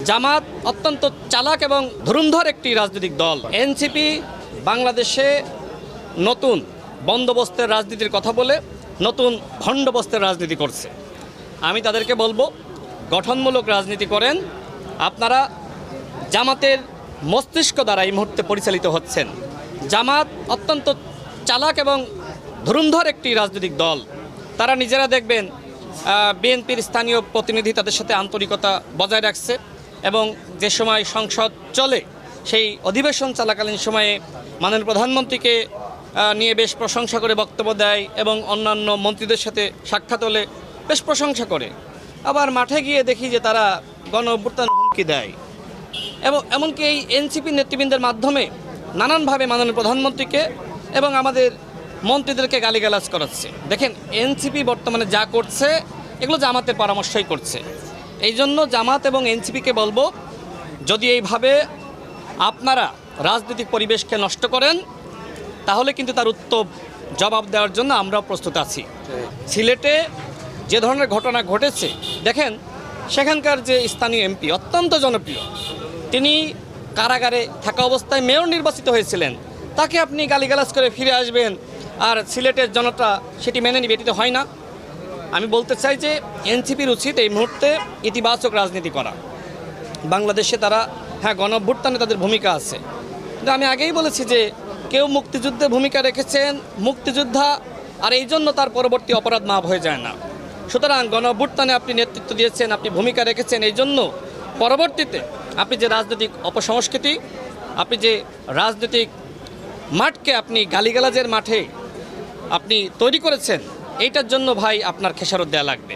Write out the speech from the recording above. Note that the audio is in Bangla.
জামাত অত্যন্ত চালাক এবং ধুরন্ধর একটি রাজনৈতিক দল। এনসিপি বাংলাদেশে নতুন বন্দোবস্তের রাজনীতির কথা বলে নতুন ভণ্ডবস্তের রাজনীতি করছে। আমি তাদেরকে বলবো, গঠনমূলক রাজনীতি করেন। আপনারা জামাতের মস্তিষ্ক দ্বারা এই মুহূর্তে পরিচালিত হচ্ছেন। জামাত অত্যন্ত চালাক এবং ধুরন্ধর একটি রাজনৈতিক দল। তারা নিজেরা দেখবেন বিএনপির স্থানীয় প্রতিনিধি তাদের সাথে আন্তরিকতা বজায় রাখছে এবং যে সময় সংসদ চলে সেই অধিবেশন চলাকালীন সময়ে মাননীয় প্রধানমন্ত্রীকে নিয়ে বেশ প্রশংসা করে বক্তব্য দেয় এবং অন্যান্য মন্ত্রীদের সাথে সাক্ষাৎ হলে বেশ প্রশংসা করে। আবার মাঠে গিয়ে দেখি যে তারা গণ অভ্যুত্থানের হুমকি দেয় এবং এমনকি এই এনসিপি নেতৃবৃন্দের মাধ্যমে নানানভাবে মাননীয় প্রধানমন্ত্রীকে এবং আমাদের মন্ত্রীদেরকে গালিগালাজ করাচ্ছে। দেখেন, এনসিপি বর্তমানে যা করছে এগুলো জামাতের পরামর্শই করছে। এই জন্য জামাত এবং এনসিপিকে বলবো, যদি এইভাবে আপনারা রাজনৈতিক পরিবেশকে নষ্ট করেন তাহলে কিন্তু তার উত্তম জবাব দেওয়ার জন্য আমরাও প্রস্তুত আছি। সিলেটে যে ধরনের ঘটনা ঘটেছে, দেখেন সেখানকার যে স্থানীয় এমপি অত্যন্ত জনপ্রিয়, তিনি কারাগারে থাকা অবস্থায় মেয়র নির্বাচিত হয়েছিলেন, তাকে আপনি গালিগালাজ করে ফিরে আসবেন আর সিলেটের জনতা সেটি মেনে নিবে, এটি তো হয় না। আমি বলতে চাই যে এনসিপির উচিত এই মুহূর্তে ইতিবাচক রাজনীতি করা। বাংলাদেশে তারা গণ অভ্যুত্থানে তাদের ভূমিকা আছে, কিন্তু আমি আগেই বলেছি যে কেউ মুক্তিযুদ্ধে ভূমিকা রেখেছেন, মুক্তিযোদ্ধা, আর এই জন্য তার পরবর্তী অপরাধ মাফ হয়ে যায় না। সুতরাং গণ অভ্যুত্থানে আপনি নেতৃত্ব দিয়েছেন, আপনি ভূমিকা রেখেছেন, এই জন্য পরবর্তীতে আপনি যে রাজনৈতিক অপসংস্কৃতি, আপনি যে রাজনৈতিক মাঠকে আপনি গালিগালাজের মাঠে আপনি তৈরি করেছেন, এইটার জন্য ভাই আপনার খেসারত দেওয়া লাগবে।